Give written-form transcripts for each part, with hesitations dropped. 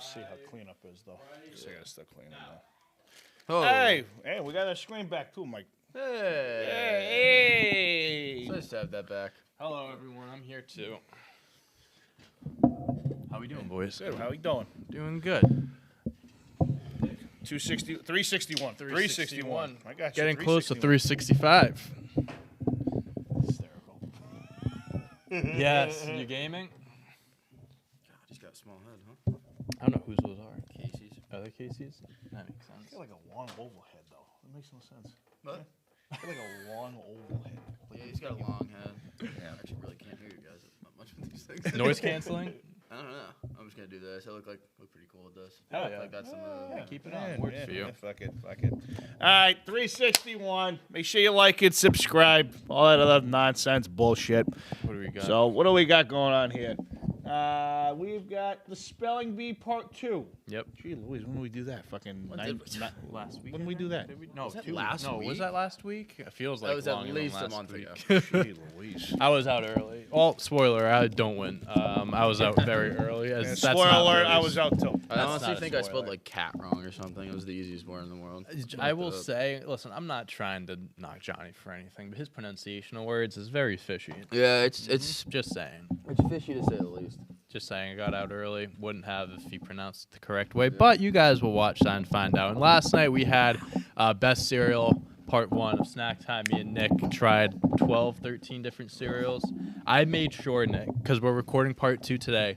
Let's see how cleanup is, though. I gotta start cleaning now. Oh. Hey, we got our screen back, too, Mike. Hey. Hey. Nice to have that back. Hello, everyone. I'm here, too. How we doing, boys? Good. How we doing? Doing good. 361. 361. I got you. Getting close to 361. 365. Yes. You gaming? God, he's got a small head, huh? I don't know whose those are. Casey's. Are they Casey's? That makes I sense. feel like a long oval head, though. It makes no sense. What? I feel like a long oval head. Yeah, he's got a long head. Yeah, I actually really can't hear you guys not much with these things. Noise canceling? I don't know. I'm just gonna do this. I look pretty cool. It does. Hell I yeah. Like that's the move. Yeah, keep it on. Works for you. Fuck it. All right, 361. Make sure you like it, subscribe, all that other nonsense bullshit. What do we got? So, what do we got going on here? We've got the Spelling Bee Part 2. Yep. Gee Louise, when did we do that? Fucking Last week. When did we do that? No, Was that 2 last No, week? was that last week? It feels like That was at longer least than a last month week. ago. Gee Louise. I was out early. Well, spoiler, I don't win. I was out very early. As Yeah, that's spoiler not alert, really- I was out too. I honestly not a think I spelled spoiler. like cat wrong or something. It was the easiest word in the world. I will say, listen, I'm not trying to knock Johnny for anything, but his pronunciation of words is very fishy. Yeah, it's Just saying. it's fishy to say the least. Just saying, I got out early. Wouldn't have if he pronounced it the correct way. But you guys will watch that and find out. And last night we had Best Cereal Part 1 of Snack Time. Me and Nick tried 12, 13 different cereals. I made sure, Nick, because we're recording Part 2 today,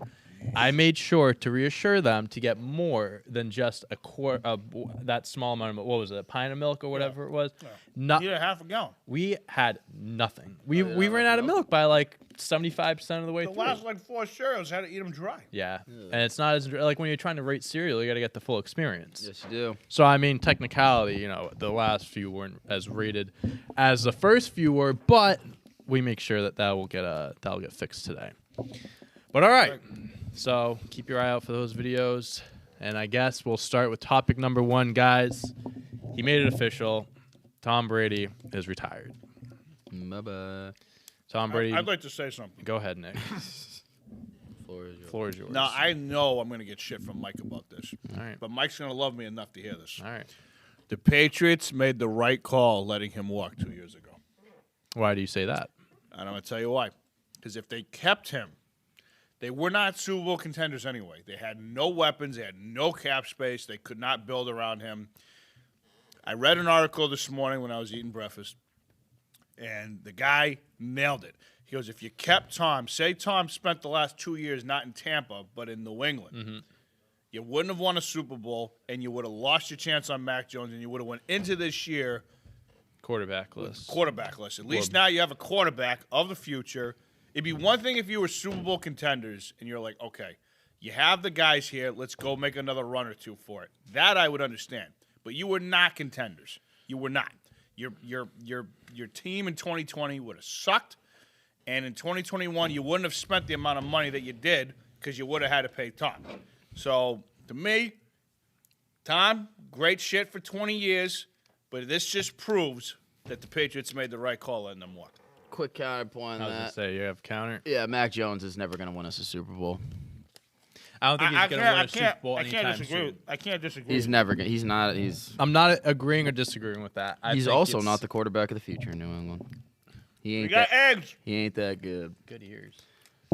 I made sure to reassure them to get more than just a quart of that small amount of, what was it, a pint of milk or whatever it was. You need a half a gallon. We had nothing. We yeah, ran out of milk by like 75% of the way The through. last like 4 cereals had to eat them dry. Yeah. And it's not as like when you're trying to rate cereal, you got to get the full experience. Yes, you do. So I mean, technicality, the last few weren't as rated as the first few were, but we make sure that'll get fixed today. But all right. So keep your eye out for those videos, and I guess we'll start with topic number 1, guys. He made it official. Tom Brady is retired. Bye-bye. Tom Brady. I'd like to say something. Go ahead, Nick. Floor is yours. Now, I know I'm going to get shit from Mike about this, All right. but Mike's going to love me enough to hear this. All right. The Patriots made the right call letting him walk 2 years ago. Why do you say that? And I'm going to tell you why. Because if they kept him, they were not Super Bowl contenders anyway. They had no weapons. They had no cap space. They could not build around him. I read an article this morning when I was eating breakfast, and the guy nailed it. He goes, if you kept Tom, say Tom spent the last 2 years not in Tampa but in New England, you wouldn't have won a Super Bowl, and you would have lost your chance on Mac Jones, and you would have went into this year Quarterbackless. quarterbackless. At least now you have a quarterback of the future. It'd be one thing if you were Super Bowl contenders and you're like, okay, you have the guys here. Let's go make another run or two for it. That I would understand. But you were not contenders. You were not. Your team in 2020 would have sucked, and in 2021 you wouldn't have spent the amount of money that you did because you would have had to pay Tom. So to me, Tom, great shit for 20 years, but this just proves that the Patriots made the right call letting them walk. Quick counterpoint I on was going that. to say, you have a counter? Yeah, Mac Jones is never going to win us a Super Bowl. I don't think he's going to win a Super Bowl I can't anytime disagree. soon. I can't disagree. He's never going to. He's not. He's I'm not agreeing or disagreeing with that. I he's think also it's not the quarterback of the future in New England. He We ain't got that. eggs. He ain't that good. good ears.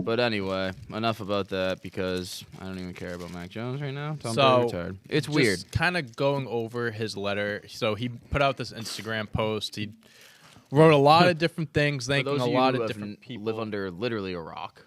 But anyway, enough about that because I don't even care about Mac Jones right now. Tom So, Brady retired. It's weird. Kind of going over his letter. So he put out this Instagram post. He wrote a lot of different things, For thanking those a of you lot who of have different people. live under literally a rock.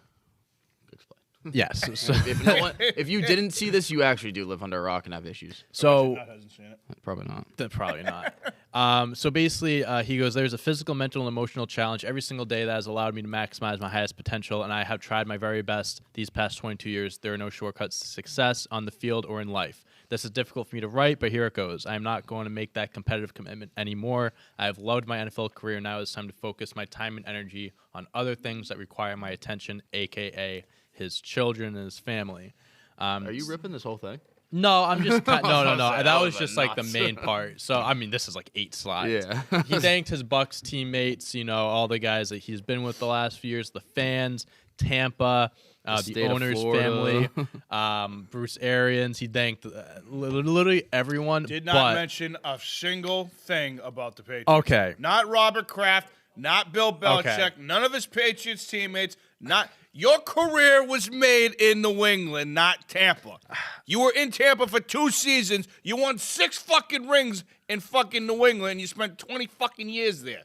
Explain. Yes. So, If no one, if you didn't see this, you actually do live under a rock and have issues. so Hasn't seen it. Probably not. probably not. So basically, he goes, there's a physical, mental, and emotional challenge every single day that has allowed me to maximize my highest potential, and I have tried my very best these past 22 years. There are no shortcuts to success on the field or in life. This is difficult for me to write, but here it goes. I am not going to make that competitive commitment anymore. I have loved my NFL career. Now it's time to focus my time and energy on other things that require my attention, a.k.a. his children and his family. Are you ripping this whole thing? No, I'm just no. That That was was just like the nuts. main part. So I mean, this is like 8 slides. Yeah. He thanked his Bucks teammates, all the guys that he's been with the last few years, the fans, Tampa, The the state of owner's Florida. family, Bruce Arians. He thanked literally everyone. Did not mention a single thing about the Patriots. Okay. Not Robert Kraft, not Bill Belichick, Okay. none of his Patriots teammates. Not your career was made in New England, not Tampa. You were in Tampa for 2 seasons. You won 6 fucking rings in fucking New England. You spent 20 fucking years there.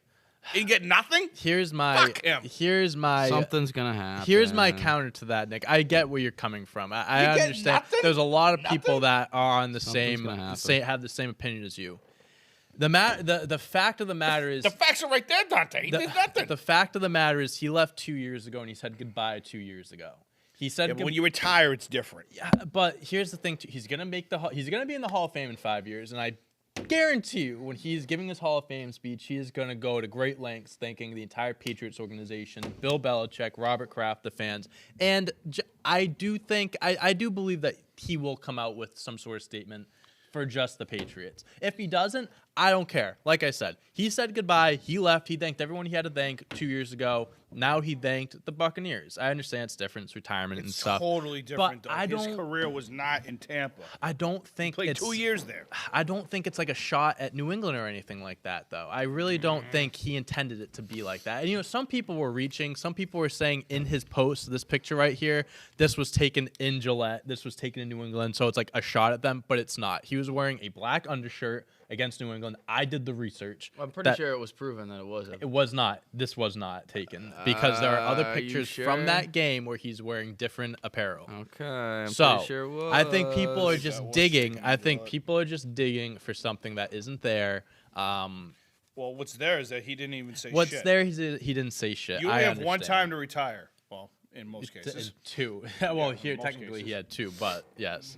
And you get nothing? Here's my. Fuck him. Something's gonna happen. Here's my counter to that, Nick. I get where you're coming from. I You get understand. nothing? There's a lot of people Nothing? that are on the Something's gonna happen. same have the same opinion as you. The fact of the matter is The facts are right there, Dante. He did nothing. the fact of the matter is he left 2 years ago and he said goodbye 2 years ago. He said Yeah, but when you retire, it's different. yeah, but here's the thing too. He's gonna be in the Hall of Fame in 5 years, and I guarantee you when he's giving his Hall of Fame speech, he is gonna go to great lengths thanking the entire Patriots organization, Bill Belichick, Robert Kraft, the fans, and I do believe that he will come out with some sort of statement for just the Patriots. If he doesn't, I don't care. Like I said, he said goodbye. He left. He thanked everyone he had to thank 2 years ago. Now he thanked the Buccaneers. I understand it's different. It's retirement and It's stuff. totally different, But though. I His don't- career was not in Tampa. I don't think Played it's 2 years there. I don't think it's like a shot at New England or anything like that, though. I really don't think he intended it to be like that. And, some people were reaching. Some people were saying in his post, this picture right here, this was taken in Gillette. This was taken in New England. So it's like a shot at them, but it's not. He was wearing a black undershirt against New England. I did the research. I'm pretty that sure it was proven that it wasn't. It was not. This was not taken because there are other Are you pictures sure? from that game where he's wearing different apparel. Okay, I'm So pretty sure it was. I think people are That just was digging. taken I in think blood. people are just digging for something that isn't there. Well, what's there is that he didn't even say What's shit. there? He didn't say shit. You only I have one understand. time to retire. Well, in most T- cases. two. Well, Yeah, here in most technically he cases. had 2, but yes.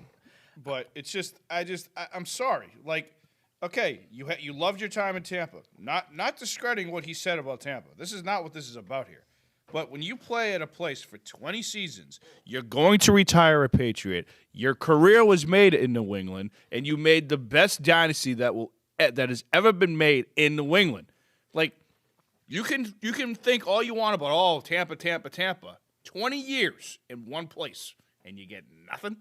But it's just, I'm sorry. Like, okay, you loved your time in Tampa. Not discrediting what he said about Tampa. This is not what this is about here. But when you play at a place for 20 seasons, you're going to retire a Patriot. Your career was made in New England, and you made the best dynasty that has ever been made in New England. Like, you can think all you want about Tampa. 20 years in one place, and you get nothing.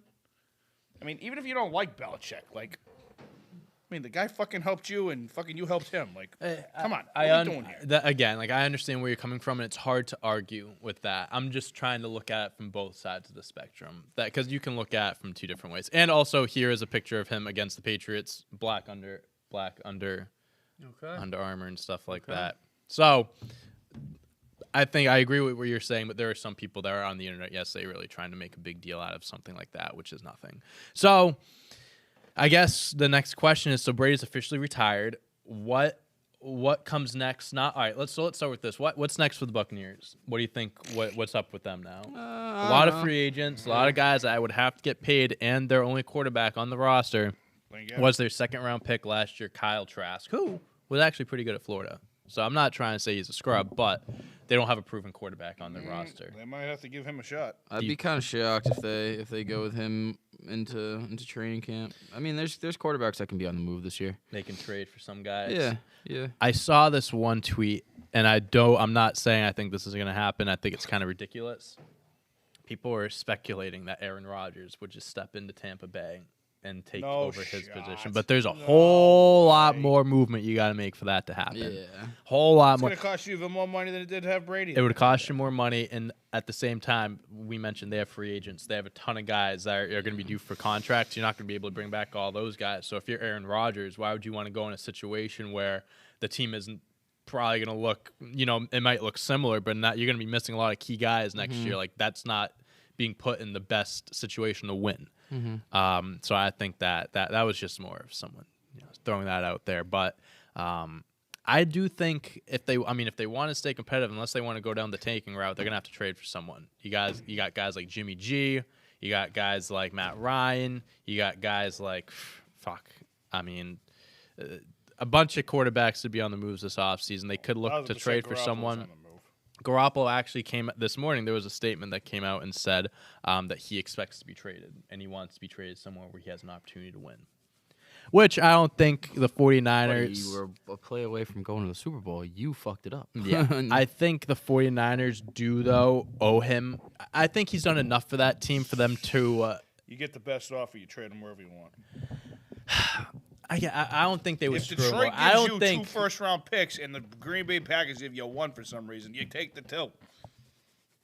I mean, even if you don't like Belichick, like, I mean, the guy fucking helped you, and fucking you helped him. Like, come on, what are we doing here? Again, like I understand where you're coming from, and it's hard to argue with that. I'm just trying to look at it from both sides of the spectrum, that because you can look at it from 2 different ways. And also, here is a picture of him against the Patriots, black under Under Armour and stuff like that. So, I think I agree with what you're saying, but there are some people that are on the internet, yes, they really trying to make a big deal out of something like that, which is nothing. So, I guess the next question is: so Brady's officially retired. What comes next? All right. Let's start with this. What's next for the Buccaneers? What do you think? What's up with them now? A lot of free agents, a lot of guys that would have to get paid, and their only quarterback on the roster was their 2nd round pick last year, Kyle Trask, who was actually pretty good at Florida. So I'm not trying to say he's a scrub, but they don't have a proven quarterback on their roster. They might have to give him a shot. I'd be kind of shocked if they go with him into training camp. I mean, there's quarterbacks that can be on the move this year. They can trade for some guys. Yeah. I saw this one tweet, and I'm not saying I think this is going to happen. I think it's kind of ridiculous. People are speculating that Aaron Rodgers would just step into Tampa Bay and take No over his shot. position. But there's a No whole lot way. more movement you got to make for that to happen. Yeah. Whole lot It's more. going to cost you even more money than it did to have Brady. It would cost you more money, and at the same time, we mentioned they have free agents. They have a ton of guys that are going to be due for contracts. You're not going to be able to bring back all those guys. So if you're Aaron Rodgers, why would you want to go in a situation where the team isn't probably going to look, it might look similar, but you're going to be missing a lot of key guys next year. Like, that's not being put in the best situation to win. So I think that was just more of someone throwing that out there. But I do think if they want to stay competitive, unless they want to go down the tanking route, they're gonna have to trade for someone. You got guys like Jimmy G, you got guys like Matt Ryan, you got guys like a bunch of quarterbacks to be on the moves this offseason. They could look to trade for someone. Garoppolo actually came this morning. There was a statement that came out and said that he expects to be traded, and he wants to be traded somewhere where he has an opportunity to win. which I don't think the Buddy, 49ers. you were a play away from going to the Super Bowl. You fucked it up. Yeah, I think the 49ers do, though, owe him. I think he's done enough for that team for them to. You get the best offer, you trade him wherever you want. I don't think they would If screw him. Detroit I gives don't you think 2 first-round picks and the Green Bay Packers give you 1 for some reason, you take the 2.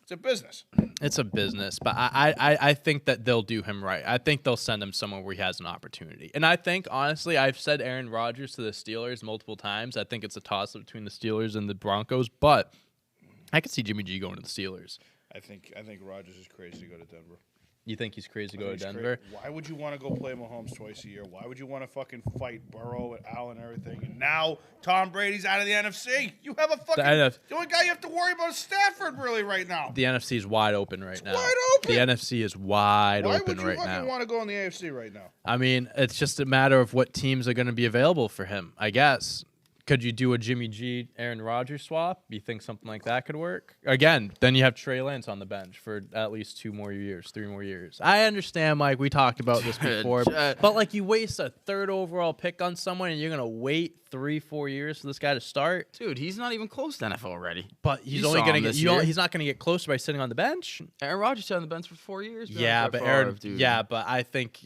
It's a business. it's a business, but I think that they'll do him right. I think they'll send him somewhere where he has an opportunity. And I think, honestly, I've said Aaron Rodgers to the Steelers multiple times. I think it's a toss-up between the Steelers and the Broncos, but I could see Jimmy G going to the Steelers. I think Rodgers is crazy to go to Denver. You think he's crazy to go to He's Denver? Why would you want to go play Mahomes twice a year? Why would you want to fucking fight Burrow and Allen and everything? And now Tom Brady's out of the NFC. You have a fucking the only guy you have to worry about is Stafford really right now. The NFC is wide open right now. wide open. The NFC is wide Why open would you right fucking now. want to go in the AFC right now? I mean, it's just a matter of what teams are going to be available for him, I guess. Could you do a Jimmy G, Aaron Rodgers swap? You think something like that could work? Again, then you have Trey Lance on the bench for at least 2 more years, 3 more years. I understand, Mike. We talked about this before. But, like, you waste a 3rd overall pick on someone and you're going to wait 3-4 years for this guy to start? Dude, he's not even close to NFL already. But he's You only saw going him to this get year. he's not going to get closer by sitting on the bench. Aaron Rodgers sat on the bench for 4 years. Yeah, but Favre, I think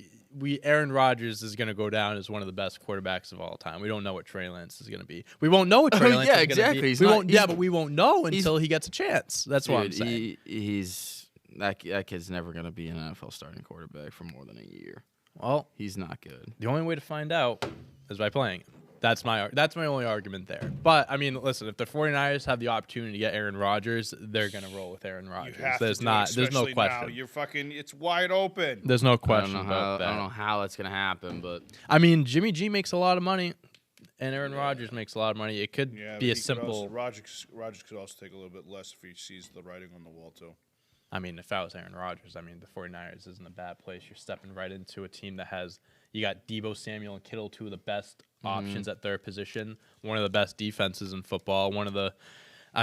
Aaron Rodgers is going to go down as one of the best quarterbacks of all time. We don't know what Trey Lance is going to be. We won't know what Trey Lance yeah, is exactly. going He's to be. not- he's- But we won't know until he gets a chance. That's what I'm Dude, saying. he's that kid's never gonna be an NFL starting quarterback for more than a year. Well, He's not good. the only way to find out is by playing him. That's my only argument there. But, I mean, listen, if the 49ers have the opportunity to get Aaron Rodgers, they're going to roll with Aaron You Rodgers. have There's to no especially question. Now. You're fucking. It's wide open. There's no I question don't know how. about that. I don't know how that's gonna happen, but I mean, Jimmy G makes a lot of money, and Aaron Rodgers makes a lot of money. It could Yeah, be a but he could simple. also, Rodgers could also take a little bit less if he sees the writing on the wall too. I mean, if I was Aaron Rodgers, I mean, the 49ers isn't a bad place. You're stepping right into a team that has, you got Debo Samuel and Kittle, 2 of the best options at their position, one of the best defenses in football,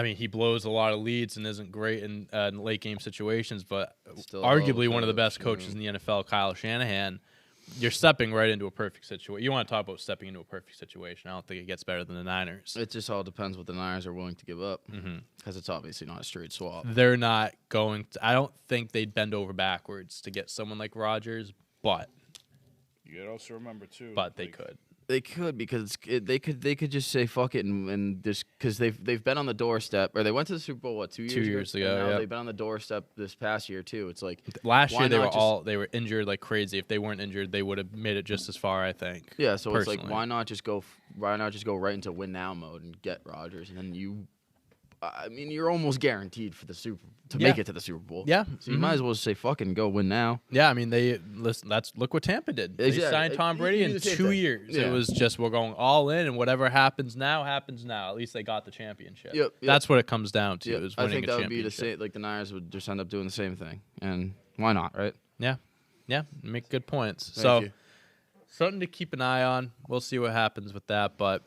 he blows a lot of leads and isn't great in late game situations, but Still arguably a one of the coach, best coaches in the NFL, Kyle Shanahan. You're stepping right into a perfect situation. You want to talk about stepping into a perfect situation. I don't think it gets better than the Niners. it just all depends what the Niners are willing to give up, because it's obviously not a straight swap. They're not going to, I don't think they'd bend over backwards to get someone like Rodgers, but You gotta also remember too. they like, could. They could, because they could just say fuck it and just, because they've been on the doorstep, or they went to the Super Bowl 2 years 2 years ago, And now yeah. they've been on the doorstep this past year too. It's like Last why year they not were just- they were injured like crazy. If they weren't injured, they would have made it just as far, I think. yeah. So it's like personally. why not just go right into win now mode and get Rodgers, and then you're almost guaranteed for the make it to the Super Bowl. Yeah. So you might as well just say fuck it and go win now. Yeah, I mean look what Tampa did. They Exactly. signed Tom Brady You in do the same 2 thing. years. Yeah. It was just we're going all in, and whatever happens now happens now. At least they got the championship. Yep. That's what it comes down to. Yeah, Is I winning think a that would be the championship. same. Like the Niners would just end up doing the same thing, and why not, right? Yeah, make good points. Thank so you. something to keep an eye on. We'll see what happens with that. But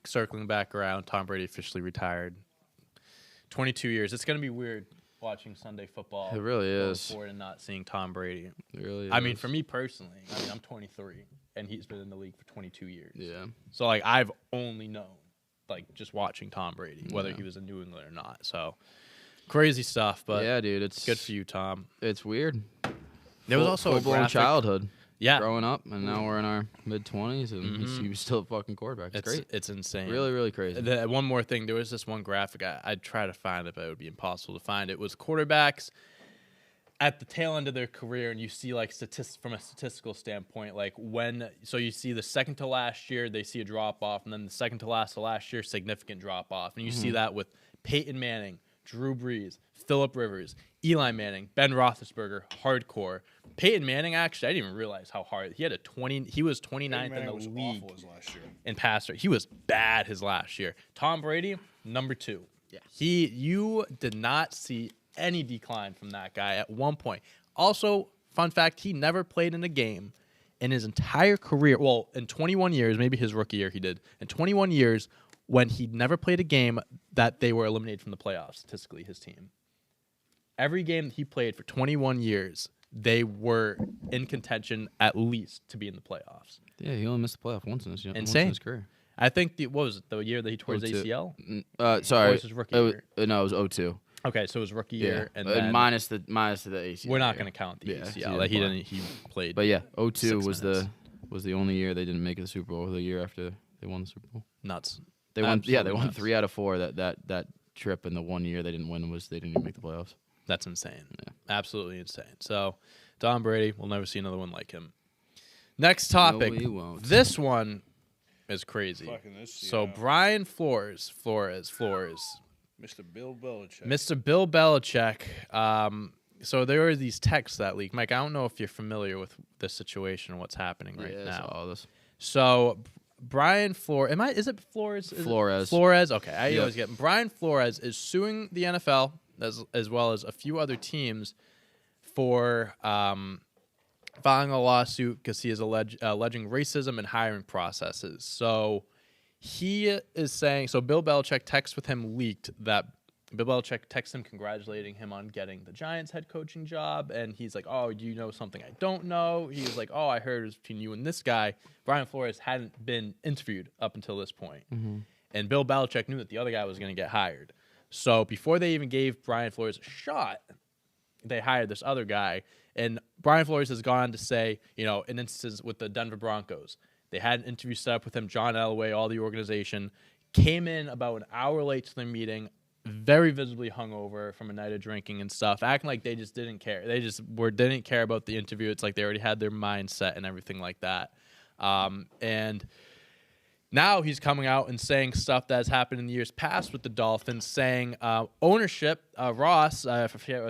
circling back around, Tom Brady officially retired. 22 years. It's gonna be weird watching Sunday football. It really going is. forward and not seeing Tom Brady. It really I mean, is. for me personally, I'm 23, and he's been in the league for 22 years. Yeah. So like I've only known like just watching Tom Brady, whether Yeah. he was in New England or not. So crazy stuff, but yeah, dude, it's good for you, Tom. It's weird. There was also a full-blown graphic- childhood. Yeah, Growing up, and now we're in our mid-20s, and he was still a fucking quarterback. It's great. It's insane. Really, really crazy. One more thing, there was this one graphic I'd try to find it, but it would be impossible to find. It was quarterbacks at the tail end of their career, and you see like from a statistical standpoint, like so you see the second to last year they see a drop off, and then the second to last year significant drop off, and you see that with Peyton Manning, Drew Brees, Phillip Rivers, Eli Manning, Ben Roethlisberger, hardcore. Peyton Manning, actually, I didn't even realize how hard he had He was 29th in Manning the was league awful his last year. in passer. He was bad his last year. Tom Brady, number 2. Yeah. You did not see any decline from that guy at one point. Also, fun fact, he never played in a game in his entire career. Well, in 21 years, maybe his rookie year he did. In 21 years, when he never played a game that they were eliminated from the playoffs, statistically, his team. Every game that he played for 21 years, they were in contention at least to be in the playoffs. Yeah, he only missed the playoff once in his Insane. career. I think what was it, the year that he tore his 02. ACL? Sorry, Or was his rookie year? No, it was 02. Okay, so it was rookie year, and then minus the ACL. we're not going to count the Yeah, ACL yeah, that he fine. didn't. He played. But yeah, 02 6 was minutes. the only year they didn't make it to the Super Bowl. The year after they won the Super Bowl. Nuts. They won. Yeah, they Absolutely won nuts. 3 out of 4. That trip, and the 1 year they didn't win was they didn't even make the playoffs. That's insane. Yeah. Absolutely insane. So, Tom Brady, we'll never see another one like him. Next topic. No, we won't. This one is crazy. Fucking this, So yeah. Brian Flores, Mr. Bill Belichick. Mr. Bill Belichick. So there were these texts that leaked. Mike, I don't know if you're familiar with the situation and what's happening right Yeah, now. all this. So Brian Flores, is it Flores? Is it Flores. Flores. Okay, I Yep. always get Brian Flores is suing the NFL as well as a few other teams for filing a lawsuit because he is alleging racism in hiring processes. So he is saying, so Bill Belichick text with him leaked that Bill Belichick texted him congratulating him on getting the Giants head coaching job. And he's like, oh, do you know something I don't know? He was like, oh, I heard it was between you and this guy. Brian Flores hadn't been interviewed up until this point. And Bill Belichick knew that the other guy was going to get hired. So before they even gave Brian Flores a shot, they hired this other guy. And Brian Flores has gone on to say, in instances with the Denver Broncos, they had an interview set up with him, John Elway, all the organization, came in about an hour late to their meeting, very visibly hungover from a night of drinking and stuff, acting like they just didn't care. They just didn't care about the interview. It's like they already had their mindset and everything like that. And now he's coming out and saying stuff that has happened in the years past with the Dolphins, saying ownership, Ross,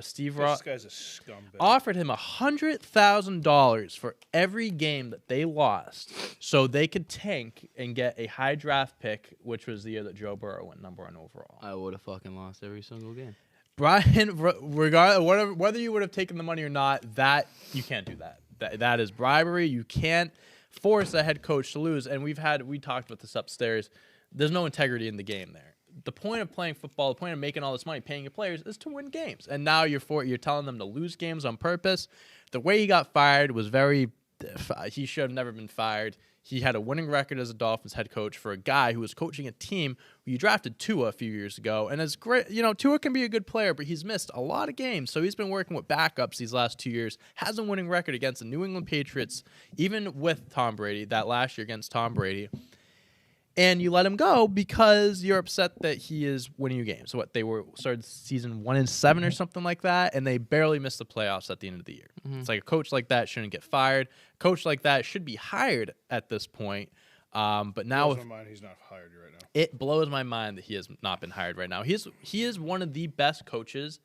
Steve Ross, This guy's a scumbag. offered him $100,000 for every game that they lost so they could tank and get a high draft pick, which was the year that Joe Burrow went number 1 overall. I would have fucking lost every single game. Brian, regardless, whether you would have taken the money or not, that you can't do that. That is bribery. You can't force a head coach to lose. And we talked about this upstairs. There's no integrity in the game there. The point of playing football, the point of making all this money, paying your players, is to win games. And now you're telling them to lose games on purpose. The way he got fired was he should have never been fired. He had a winning record as a Dolphins head coach for a guy who was coaching a team who you drafted Tua a few years ago. And it's great. Tua can be a good player, but he's missed a lot of games. So he's been working with backups these last 2 years. Has a winning record against the New England Patriots, even with Tom Brady, that last year against Tom Brady. And you let him go because you're upset that he is winning you games. So they started season 1-7 or something like that, and they barely missed the playoffs at the end of the year. It's like a coach like that shouldn't get fired. A coach like that should be hired at this point. But now Blows my mind he's not hired right now. it blows my mind that he has not been hired right now. He is one of the best coaches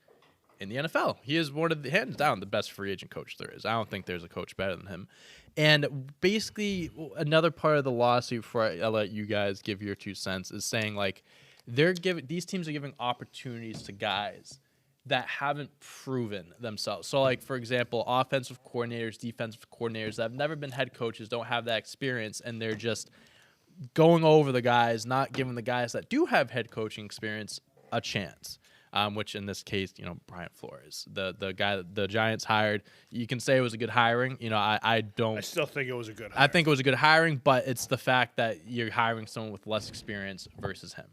in the NFL. He is one of the, hands down, the best free agent coach there is. I don't think there's a coach better than him. And basically, another part of the lawsuit, before I let you guys give your 2 cents, is saying like these teams are giving opportunities to guys that haven't proven themselves. So, like for example, offensive coordinators, defensive coordinators that have never been head coaches, don't have that experience, and they're just going over the guys, not giving the guys that do have head coaching experience a chance. Which in this case, Brian Flores, the guy that the Giants hired, you can say it was a good hiring. I still think it was a good hire. I think it was a good hiring, but it's the fact that you're hiring someone with less experience versus him.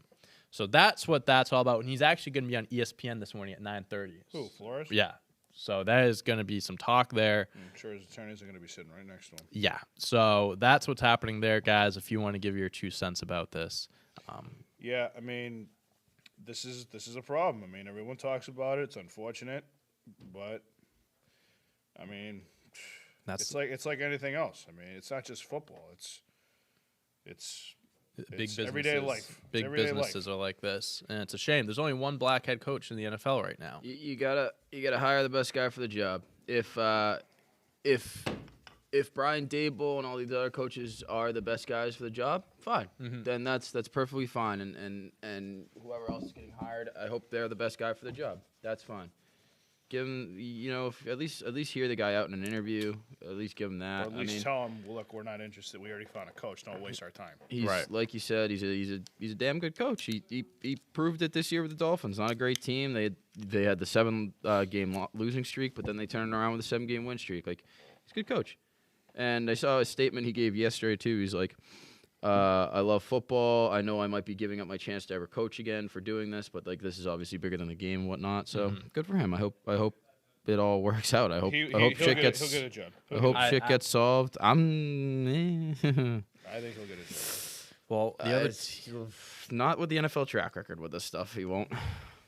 So that's what that's all about. And he's actually going to be on ESPN this morning at 9:30. Who, Flores? Yeah. So that is going to be some talk there. I'm sure his attorneys are going to be sitting right next to him. Yeah. So that's what's happening there, guys. If you want to give your 2 cents about this. Yeah, I mean, this is a problem. I mean, everyone talks about it. It's unfortunate, but I mean, it's like anything else. I mean, it's not just football. It's Big businesses, everyday life. Big everyday businesses life. are like this, and it's a shame. There's only one black head coach in the NFL right now. You gotta hire the best guy for the job. If Brian Dable and all these other coaches are the best guys for the job, fine. Then that's perfectly fine. And whoever else is getting hired, I hope they're the best guy for the job. That's fine. give him, at least hear the guy out in an interview. At least give him Or that. at least tell him, well, look, we're not interested. We already found a coach. Don't waste our time. He's Right. like you said, he's a damn good coach. He proved it this year with the Dolphins. Not a great team. They had the 7-game losing streak, but then they turned around with a 7-game win streak. Like, he's a good coach. And I saw a statement he gave yesterday too. He's like, I love football. I know I might be giving up my chance to ever coach again for doing this, but like this is obviously bigger than the game and whatnot. So good for him. I hope it all works out. I hope He'll shit get gets. He'll get a job. I hope shit I- gets solved. I think he'll get a job. Well, the other not with the NFL track record with this stuff. He won't.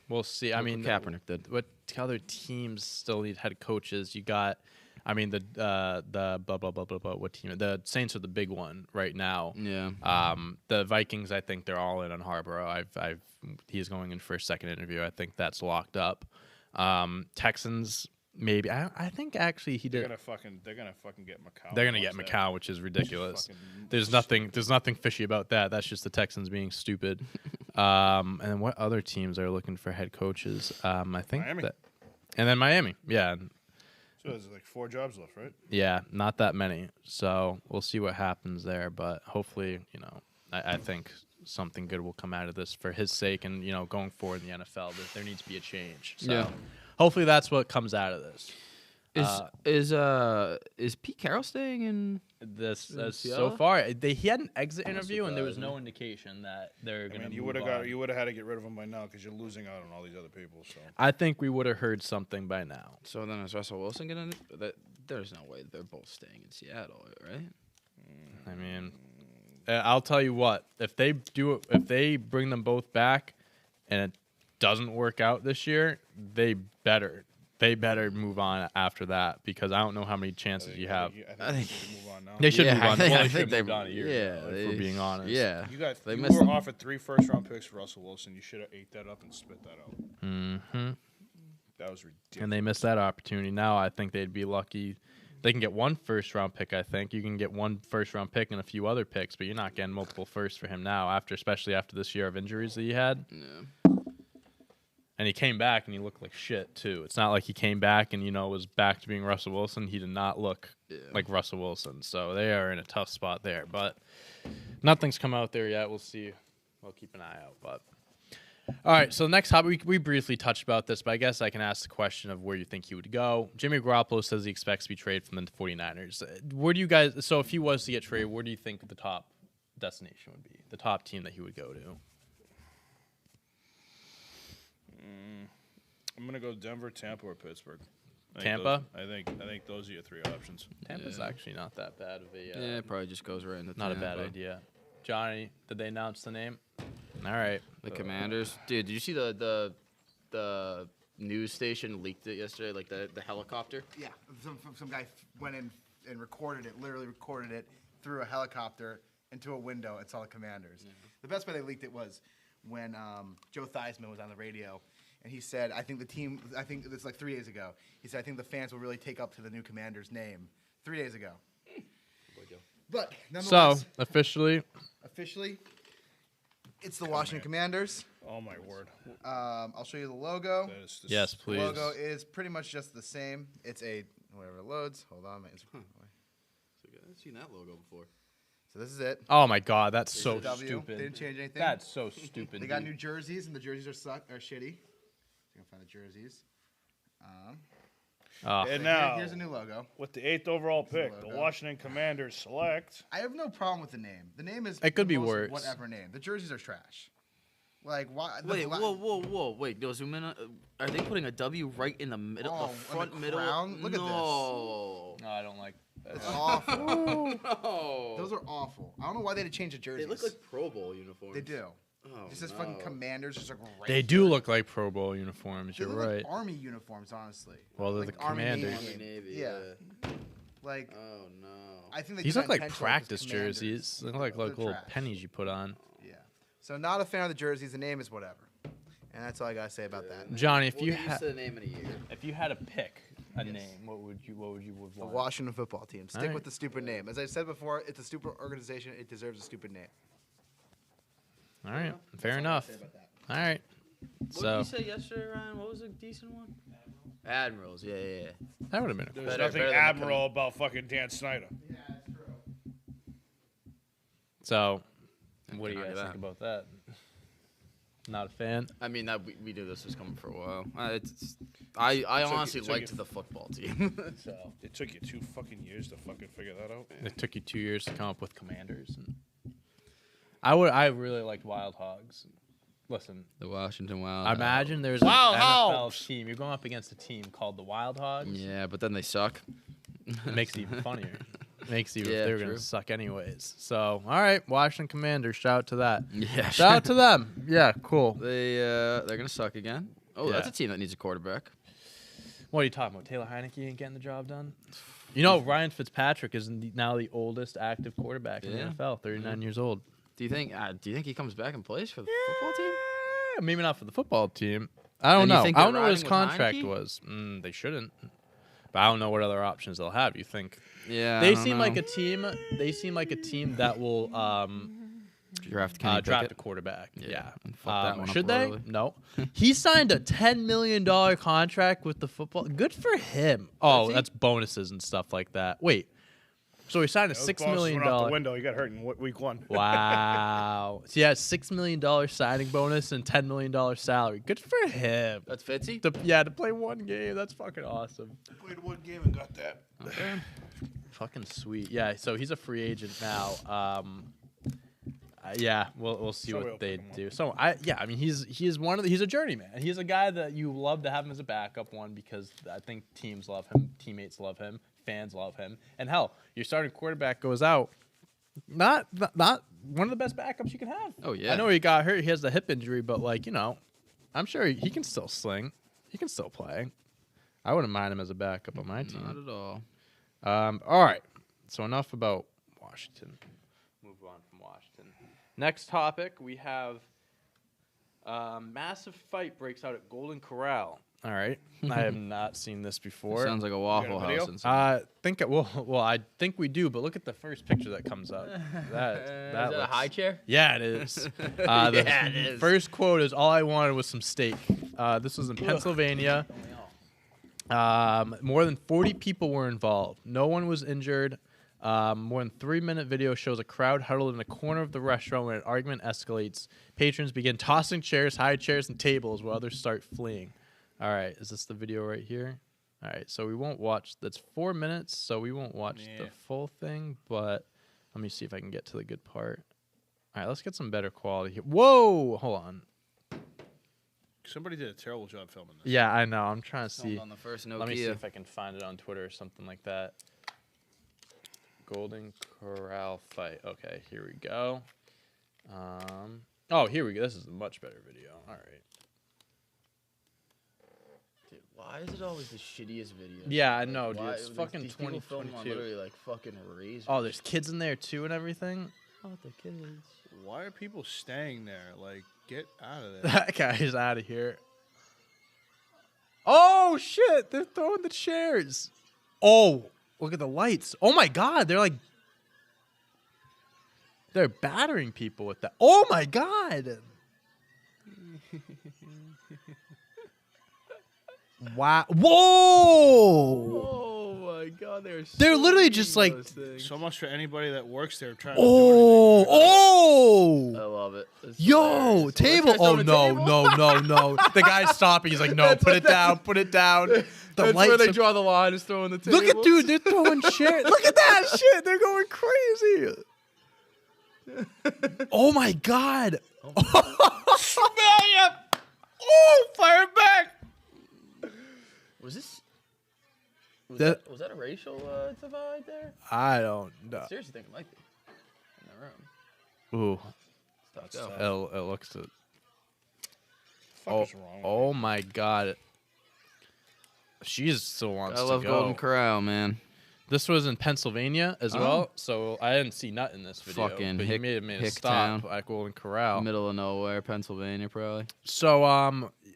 we'll see. I Look mean, what Kaepernick did. what other teams still need head coaches? You got, I mean, the blah blah blah blah blah. What team? The Saints are the big one right now. Yeah. The Vikings, I think they're all in on Harborough. He's going in for a second interview. I think that's locked up. Texans, maybe. I think actually he They're did. gonna fucking get McCown. They're gonna get Watch that. McCown, which is ridiculous. Fucking There's nothing fishy about that. That's just the Texans being stupid. And then what other teams are looking for head coaches? I think Miami. and then Miami. Yeah, So there's like 4 jobs left, right? yeah, not that many. So we'll see what happens there. But hopefully, I think something good will come out of this for his sake, and going forward in the NFL, that there needs to be a change. So Yeah. hopefully that's what comes out of this. Is Pete Carroll staying in? This so Seattle? far, he had an exit Kinda interview, and there was surprised no indication that they're I going mean, to. you would have had to get rid of him by now because you're losing out on all these other people. So I think we would have heard something by now. So then is Russell Wilson gonna? There's no way they're both staying in Seattle, right? I mean, I'll tell you what: if they bring them both back, and it doesn't work out this year, they better move on after that, because I don't know how many chances you have. I think you should move on now. They should Yeah, move I on. think- Well, I they think should they- have moved on a year yeah, ago, if we're being honest. Yeah. You They you missed were it. offered 3 first-round picks for Russell Wilson. You should have ate that up and spit that out. Mm-hmm. That was ridiculous. And they missed that opportunity. Now I think they'd be lucky. They can get 1 first-round pick. I think you can get 1 first-round pick and a few other picks, but you're not getting multiple firsts for him now. Especially after this year of injuries that he had. Yeah. And he came back and he looked like shit too. It's not like he came back and was back to being Russell Wilson. He did not look like Russell Wilson. So they are in a tough spot there. But nothing's come out there yet. We'll see. We'll keep an eye out. But all right. So the next topic, we briefly touched about this, but I guess I can ask the question of where you think he would go. Jimmy Garoppolo says he expects to be traded from the 49ers. Where do you guys? So if he was to get traded, where do you think the top destination would be? The top team that he would go to? I'm gonna go Denver, Tampa, or Pittsburgh. Tampa? I think those are your 3 options. Tampa's actually not that bad of a. Yeah, it probably just goes right into Not a bad Tampa. idea. Johnny, did they announce the name? All right. The Commanders, dude. Did you see the news station leaked it yesterday? Like the helicopter. Yeah, some guy went in and recorded it, literally recorded it through a helicopter into a window and saw the Commanders. The best way they leaked it was when Joe Theismann was on the radio, and he said, I think it's like 3 days ago, he said, I think the fans will really take up to the new Commanders name. 3 days ago. But So, nonetheless, officially, it's the Washington Commanders. Oh my word! I'll show you the logo. That is just, yes, The please. logo is pretty much just the same. It's a, whatever it loads. Hold on. I've seen that logo before. So this is it. Oh my God, that's so It's a W. stupid. They didn't change anything. That's so stupid. They got dude. new jerseys, and the jerseys are shitty. So you can find the jerseys. Oh, And So now, here's a new logo. with the 8th overall pick, the logo. Washington Commanders select. I have no problem with the name. The name is It could the be most worse. Whatever name. The jerseys are trash. Like why? Wait, whoa! Wait, no, zoom in. Are they putting a W right in the middle, Oh, the in front the middle? crown? Look at this. No. no, I don't like that. It's awful. No. Those are awful. I don't know why they had to change the They jerseys. look like Pro Bowl uniforms. they do. Oh, It says no. fucking Commanders. Just like right They do look like Pro Bowl uniforms. They You're look right. like Army uniforms, honestly. Well, they're like the Army, Commanders. Navy. Army, Navy. Yeah. Yeah. Like Oh no. I think they These did look that like intentionally 'cause practice Commanders. jerseys. They look like They're little trash. pennies you put on. Yeah. So not a fan of the jerseys. The name is whatever. And that's all I gotta say about that. Johnny, if We'll you get used had to the name in a year. to pick a name, what would you The want? Washington football team. Stick Alright. with the stupid name. As I said before, it's a stupid organization. It deserves a stupid name. All right, That's fair all I gotta enough. say about that. All right. What So did you say yesterday, Ryan? What was a decent one? Admirals. Yeah. that would have been a There's Better- nothing better than admiral about fucking Dan Snyder. Yeah, that's true. So, what do you Can't guys argue think that. about that? Not a fan. I mean, that we knew this was coming for a while. I honestly took you- liked the football team. So It took you 2 fucking years to fucking figure that out. It took you 2 years to come up with Commanders. And I really liked Wild Hogs. Listen, the Washington Wild. I imagine there's Wild an NFL Hogs. team. You're going up against a team called the Wild Hogs. Yeah, but then they suck. It makes it even funnier. Makes you Yeah, they're gonna true. suck anyways. So all right, Washington Commanders. Shout out to that. Yeah, Shout out to them. Yeah, cool. they're gonna suck again. Oh, that's Yeah. a team that needs a quarterback. What are you talking about? Taylor Heineke ain't getting the job done. You know, Ryan Fitzpatrick is now the oldest active quarterback in the Yeah. NFL. 39 years old. Do you think he comes back and plays for the football team? Maybe not for the football team. I don't And you know. think I don't they're know what his riding with contract Heineke? was. They shouldn't. But I don't know what other options they'll have. You think Yeah, they seem like a team? They seem like a team that will draft Kenny draft a Pickett. quarterback. Yeah. and fuck that one up Should they? royally. No. He signed a $10 million contract with the football. Good for him. Oh, he? that's bonuses and stuff like that. Wait. So he signed a Those $6 bosses million. went out the window. He got hurt in week 1. Wow. So he has $6 million signing bonus and $10 million salary. Good for him. That's Fitzy. To play one game. That's fucking awesome. Played 1 game and got that. Fucking sweet. Yeah, so he's a free agent now. Yeah, we'll see So what we'll they pick him up. do. So I mean he's he's a journeyman. He's a guy that you love to have him as a backup one because I think teams love him, teammates love him, fans love him. And hell, your starting quarterback goes out. Not one of the best backups you can have. Oh, yeah. I know he got hurt. He has the hip injury, but I'm sure he can still sling. He can still play. I wouldn't mind him as a backup on my team. Not at all. All right. So enough about Washington. Move on from Washington. Next topic, we have massive fight breaks out at Golden Corral. All right. I have not seen this before. Sounds like a Waffle video? House. Inside. I think we do, but look at the first picture that comes up. That is that a high chair? Yeah, it is. The Yeah, it is. First quote is, "All I wanted was some steak." This was in Pennsylvania. More than 40 people were involved. No one was injured. More than 3-minute video shows a crowd huddled in a corner of the restaurant when an argument escalates. Patrons begin tossing chairs, high chairs, and tables while others start fleeing. All right, is this the video right here? All right, so we won't watch. That's 4 minutes, so we won't watch the full thing. But let me see if I can get to the good part. All right, let's get some better quality here. Whoa, hold on. Somebody did a terrible job filming this. Yeah, I know. I'm trying to see. On the first Nokia. Let me see if I can find it on Twitter or something like that. Golden Corral fight. Okay, here we go. Oh, here we go. This is a much better video. All right. Dude, why is it always the shittiest video? Yeah, I know, dude. Why- It's fucking these people film on 2022. literally like fucking razor. Oh, there's kids in there too and everything. Oh, the kids. Why are people staying there? Like, get out of there. That guy's out of here. Oh shit! They're throwing the chairs. Oh, look at the lights. Oh my god, they're battering people with that. Oh my god. Wow. Whoa! Oh my god, They're literally just like, So much for anybody that works there trying oh, to do anything. I oh. love it. It's Yo, hilarious. table. This guy's Oh, throwing a no, table? no. The guy's stopping. He's like, no, put it down, put it down. The That's lights where they are- draw the line, is throwing the table. Look at, dude, they're throwing chairs. Look at that shit. They're going crazy. Oh, my God. Smell ya! Oh, fire back! Was this? Was That- that a racial divide there? I don't know. I seriously think it might be. In the room. Ooh, Let's go. it looks to. Fuck is wrong? Oh, my God. She still wants I to love go. Golden Corral, man. This was in Pennsylvania as Oh. well, so I didn't see nut in this video. Fucking but he hick- made a hick stop town. at Golden Corral. Middle of nowhere, Pennsylvania, probably. So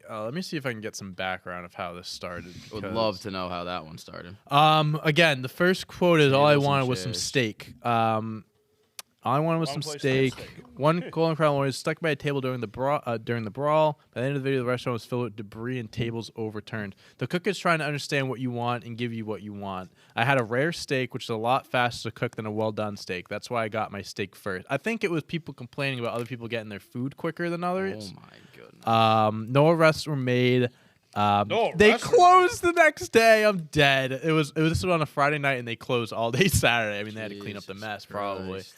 let me see if I can get some background of how this started. Would because- love to know how that one started. Again, the first quote is all I Tables and wanted was some chairs. steak. All I wanted was Wrong some place for a steak. steak. One Golden Corral was stuck by a table during the brawl. By the end of the video, the restaurant was filled with debris and tables overturned. The cook is trying to understand what you want and give you what you want. I had a rare steak, which is a lot faster to cook than a well-done steak. That's why I got my steak first. I think it was people complaining about other people getting their food quicker than others. Oh my goodness. No arrests were made. No They arrests were closed the next day. I'm dead. This was on a Friday night, and they closed all day Saturday. I mean, they had to clean up the Jesus mess, probably. Christ.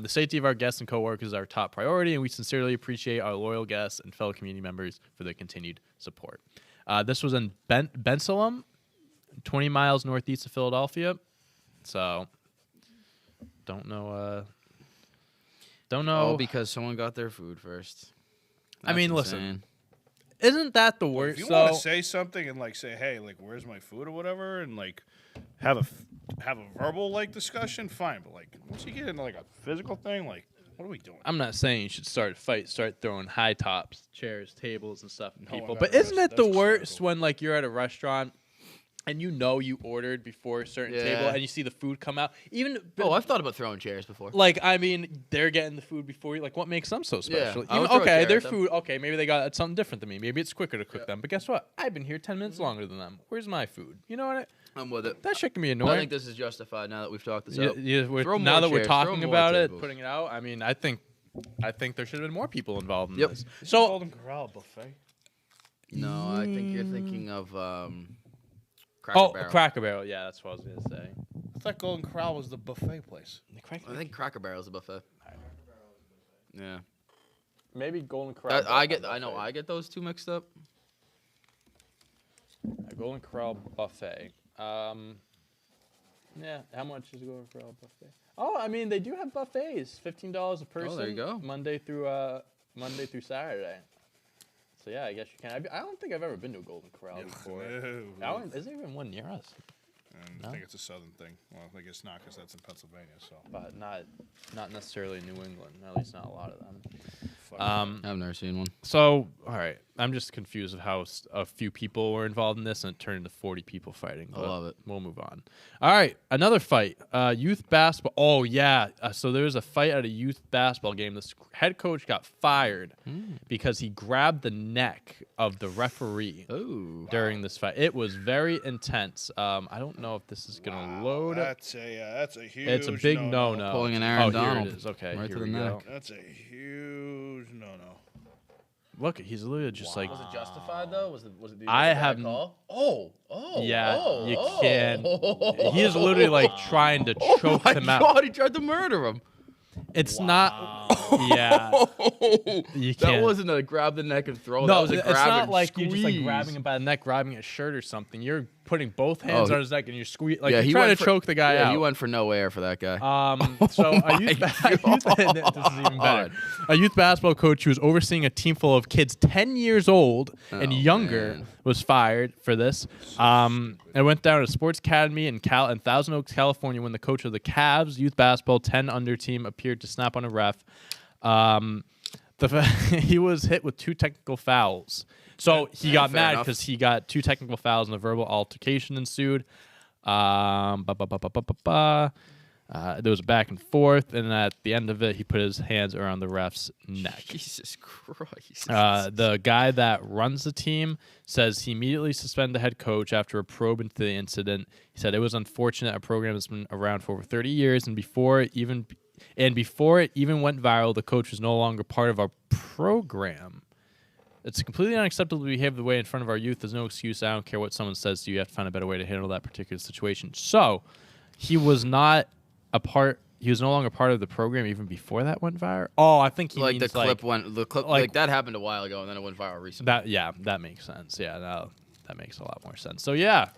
The safety of our guests and coworkers is our top priority, and we sincerely appreciate our loyal guests and fellow community members for their continued support. This was in Bensalem, 20 miles northeast of Philadelphia. So, don't know. All because someone got their food first. I mean, That's listen. insane. Isn't that the worst? If you want to say something and like say, hey, like, where's my food or whatever, and like have a verbal like discussion, fine. But like once you get into like a physical thing, like what are we doing? I'm not saying you should start a fight, start throwing high tops, chairs, tables, and stuff at No, people. I But got isn't it that's the worst hysterical. when like you're at a restaurant and you know you ordered before a certain table Yeah. and you see the food come out? Even Oh, I've thought about throwing chairs before. like I mean, they're getting the food before you. Like, what makes them so Yeah, special? I Even, would throw a okay, chair their at them. food. Okay, maybe they got something different than me. Maybe it's quicker to cook them. But guess what? I've been here 10 Mm-hmm. minutes longer than them. Where's my food? You know what? I'm with it. That shit can be I annoying. think this is justified now that we've talked this Yeah, out. yeah, Throw now more that we're chairs, throw talking more about it, tables. putting it out. I mean, I think there should have been more people involved in Yep. this. This is So Golden Corral buffet. No, I think you're thinking of Cracker Barrel. Cracker Barrel. Yeah, that's what I was gonna say. I thought Golden Corral was the buffet place. I think Cracker Barrel's a buffet. Yeah. Maybe Golden Corral. I get those two mixed up. A Golden Corral buffet. Yeah, how much is a Golden Corral buffet? Oh, I mean, they do have buffets. $15 a person. Oh, there you go. Monday through Saturday. So yeah, I guess you can. I don't think I've ever been to a Golden Corral before. No. Is there even one near us? I think it's a southern thing. Well, I guess not because that's in Pennsylvania. So But not necessarily New England. At least not a lot of them. fuck. I've never seen one. So, all right. I'm just confused of how a few people were involved in this and it turned into 40 people fighting. I but love it. We'll move on. All right. Another fight. Youth basketball. Oh, yeah. So there was a fight at a youth basketball game. This head coach got fired because he grabbed the neck of the referee Oh. during this fight. It was very intense. I don't know if this is going to load. that's a huge. It's a big no-no. Pulling an Aaron oh, Donald. Here it is. Okay, Right here to we the go. neck. That's a huge no. Look, he's literally just like... Was it justified though? Was it? I have- call? Oh. Yeah, you can't. He is literally like trying to choke Oh my them out. God, he tried to murder him. It's not. Yeah, you That can't. wasn't a grab the neck and throw. that No, was a it's grab not and like squeeze. you're just like grabbing him by the neck, grabbing his shirt or something. You're putting both hands Oh, on his neck and you're squeezing. Like yeah, you're he trying went to for- choke the guy Yeah, out. he went for no air for that guy. So a my youth, God. this is even better. A youth basketball coach who was overseeing a team full of kids 10 years old and Oh, younger man. was fired for this. It went down to Sports Academy in Thousand Oaks, California, when the coach of the Cavs youth basketball 10 under team appeared to snap on a ref. He was hit with 2 technical fouls. So he got fair mad enough. because he got 2 technical fouls and a verbal altercation ensued. There was a back and forth, and at the end of it, he put his hands around the ref's neck. Jesus Christ. The guy that runs the team says he immediately suspended the head coach after a probe into the incident. He said it was unfortunate. A program that's been around for over 30 years, and before it even went viral, the coach was no longer part of our program. It's completely unacceptable to behave the way in front of our youth. There's no excuse. I don't care what someone says to you. You have to find a better way to handle that particular situation. So he was not a part. He was no longer part of the program even before that went viral. Oh, I think he like means the clip went. The clip like- like that happened a while ago, and then it went viral recently. that. Yeah, that makes sense. Yeah, no, that makes a lot more sense. So yeah,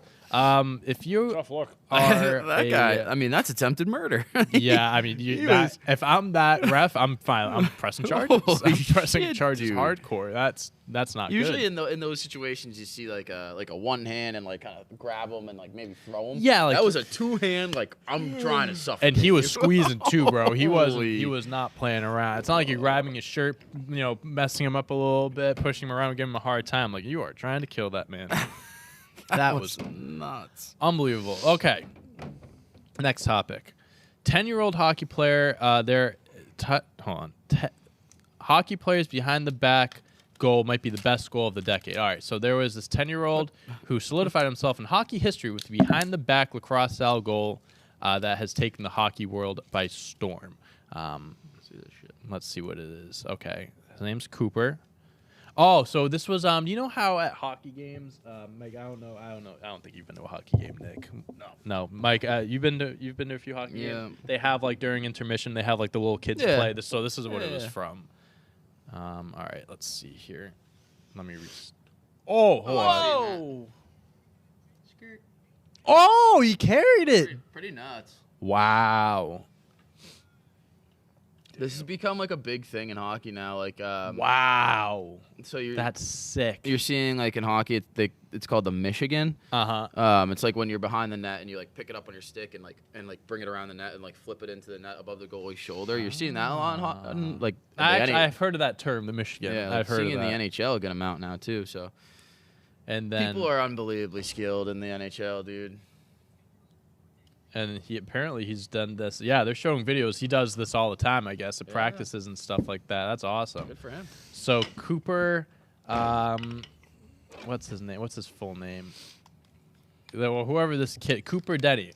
if you Tough look. are that a- guy. I mean, that's attempted murder. yeah, I mean, He was- if I'm that ref, I'm fine. I'm pressing charges. Holy I'm pressing shit, charges dude. hardcore. That's not Usually good. in those situations, you see like a one hand and like kind of grab him and like maybe throw him. Yeah, like- that was a 2 hand. Like I'm trying to suffer. And he was squeezing too, bro. He Holy. was not playing around. It's not like you're grabbing his shirt, messing him up a little bit, pushing him around, giving him a hard time. Like you are trying to kill that man. That was nuts. unbelievable. Okay. Next topic. 10-year-old hockey player. There hold on. Hockey players behind the back goal might be the best goal of the decade. All right, so there was this 10-year-old who solidified himself in hockey history with the behind the back lacrosse style goal that has taken the hockey world by storm. Let's see what it is. Okay, his name's Cooper. Oh, so this was you know how at hockey games, Mike, I don't think you've been to a hockey game, Nick. No, Mike, you've been to a few hockey games. They have like during intermission, they have like the little kids play this. So this is what it was from. All right, let's see here. Let me hold on. Oh, he carried it. Pretty nuts. Wow. This has become like a big thing in hockey now. Like, Wow. so That's sick. you're seeing like in hockey, it's called the Michigan. It's like when you're behind the net and you like pick it up on your stick and bring it around the net and like flip it into the net above the goalie's shoulder. You're seeing that a lot like I've heard of that term, the Michigan. yeah, I've heard seeing of in that. the NHL a good amount now too. So And then people are unbelievably skilled in the NHL, dude. and he's done this. Yeah, they're showing videos. He does this all the time, I guess, at practices and stuff like that. That's awesome. Good for him. So Cooper, what's his name? What's his full name? Well, whoever this kid, Cooper Denny.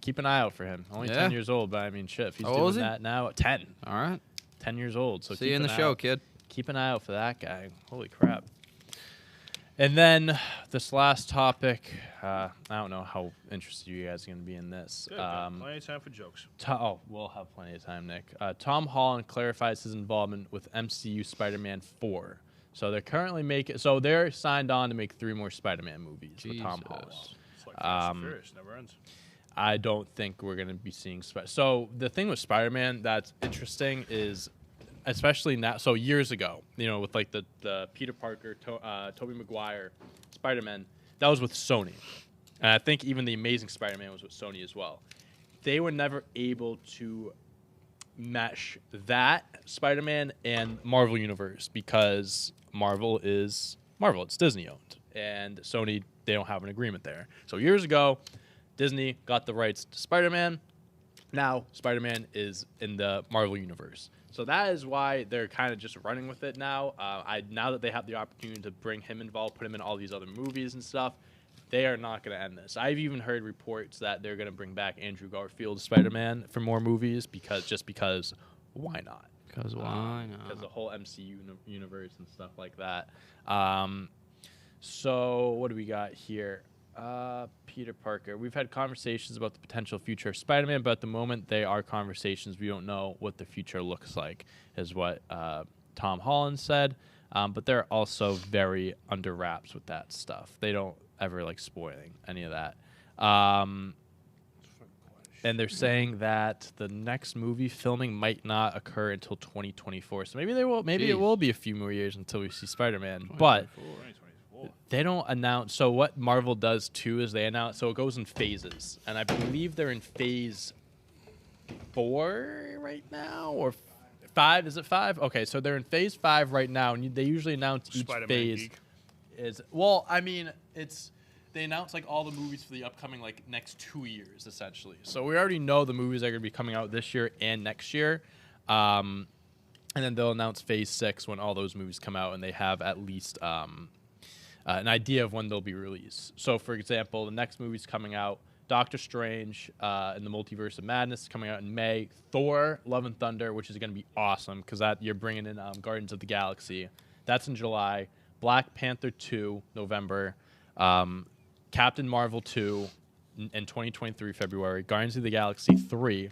Keep an eye out for him. Only 10 years old, but I mean, shit, if he's How old is doing he? that now. 10. All right. 10 years old. So See keep you in an the eye show, out. kid. Keep an eye out for that guy. Holy crap. And then this last topic, I don't know how interested you guys are going to be in this. Good, plenty of time for jokes. We'll have plenty of time, Nick. Tom Holland clarifies his involvement with MCU Spider-Man 4. So they're currently they're signed on to make 3 more Spider-Man movies with Tom Holland. It's like Fast and Furious, never ends. I don't think we're going to be seeing So the thing with Spider-Man that's interesting is, especially now, so years ago, with like the Peter Parker, Tobey Maguire, Spider-Man, that was with Sony. And I think even the Amazing Spider-Man was with Sony as well. They were never able to mesh that Spider-Man and Marvel Universe because Marvel is Marvel. It's Disney owned. And Sony, they don't have an agreement there. So years ago, Disney got the rights to Spider-Man. Now Spider-Man is in the Marvel Universe. So that is why they're kind of just running with it now. Now that they have the opportunity to bring him involved, put him in all these other movies and stuff, they are not going to end this. I've even heard reports that they're going to bring back Andrew Garfield Spider-Man for more movies because why not? Because why not? Because the whole MCU universe and stuff like that. So what do we got here? Peter Parker. We've had conversations about the potential future of Spider-Man, but at the moment they are conversations. We don't know what the future looks like, is what Tom Holland said. But they're also very under wraps with that stuff. They don't ever like spoiling any of that. And they're saying that the next movie filming might not occur until 2024. So maybe they will. Maybe it will be a few more years until we see Spider-Man. But they don't announce. So what Marvel does too is they announce. So it goes in phases, and I believe they're in phase 4 right now, or 5. Is it 5? Okay, so they're in phase 5 right now, and they usually announce each Spider-Man phase. geek. They announce like all the movies for the upcoming like next 2 years essentially. So we already know the movies are going to be coming out this year and next year. And then they'll announce phase 6 when all those movies come out and they have at least an idea of when they'll be released. So for example, the next movie's coming out, Doctor Strange in the Multiverse of Madness is coming out in May. Thor: Love and Thunder, which is going to be awesome because that you're bringing in Guardians of the Galaxy. That's in July. Black Panther 2, November. Captain Marvel 2 in 2023, February. Guardians of the Galaxy 3,